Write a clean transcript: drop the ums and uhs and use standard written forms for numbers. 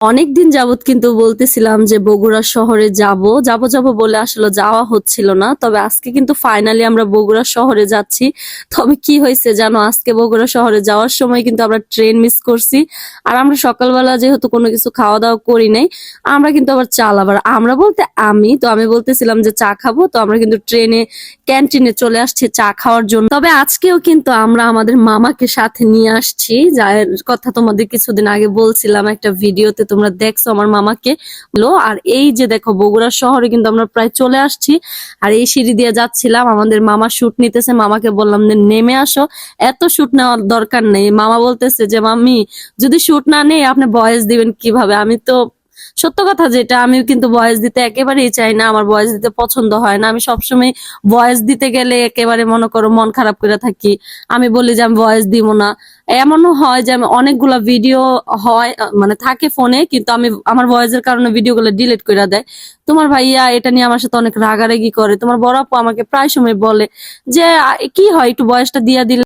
অনেকদিন যাবত কিন্তু বলতেছিলাম যে বগুড়া শহরে যাব যাব যাব বলে আসলে যাওয়া হচ্ছিল না। তবে আজকে কিন্তু ফাইনালি আমরা বগুড়া শহরে যাচ্ছি। তবে কি হয়েছে জানো, আজকে বগুড়া শহরে যাওয়ার সময় কিন্তু আমরা ট্রেন মিস করছি। আর আমরা সকালবেলা যেহেতু কোনো কিছু খাওয়া দাওয়া করি নাই, আমরা কিন্তু আবার আবার আমরা বলতে আমি বলতেছিলাম যে চা খাবো, তো আমরা কিন্তু ট্রেনে ক্যান্টিনে চলে আসছি চা খাওয়ার জন্য। তবে আজকেও কিন্তু আমরা আমাদের মামাকে সাথে নিয়ে আসছি, যার কথা তোমাদের কিছুদিন আগে বলছিলাম একটা ভিডিওতে, তোমরা দেখছো আমার মামাকে আর এই যে দেখো বগুড়া শহরে কিন্তু আমরা প্রায় চলে আসছি। আর এই সিঁড়ি দিয়ে যাচ্ছিলাম, আমাদের মামা শুট নিতেছে, মামাকে বললাম যে নেমে আসো, এত শুট নেওয়ার দরকার নেই। মামা বলতেছে যে মাম্মি, যদি শুট না নেই আপনি ভয়েস দিবেন কিভাবে? আমি তো সত্য কথা যেটা, আমি কিন্তু ভয়েস দিতে একেবারেই চাই না, আমার ভয়েস দিতে পছন্দ হয় না। আমি সবসময় ভয়েস দিতে গেলে একেবারে মনে করো মন খারাপ করে থাকি, আমি বলি যে আমি ভয়েস দিব না। এমনও হয় যে আমি অনেকগুলা ভিডিও হয় মানে থাকে ফোনে, কিন্তু আমি আমার ভয়েসের কারণে ভিডিওগুলো ডিলিট করে দেয়। তোমার ভাইয়া এটা নিয়ে আমার সাথে অনেক রাগারাগি করে। তোমার বড় আপু আমাকে প্রায় সময় বলে যে কি হয় একটু ভয়েসটা দিয়া দিলে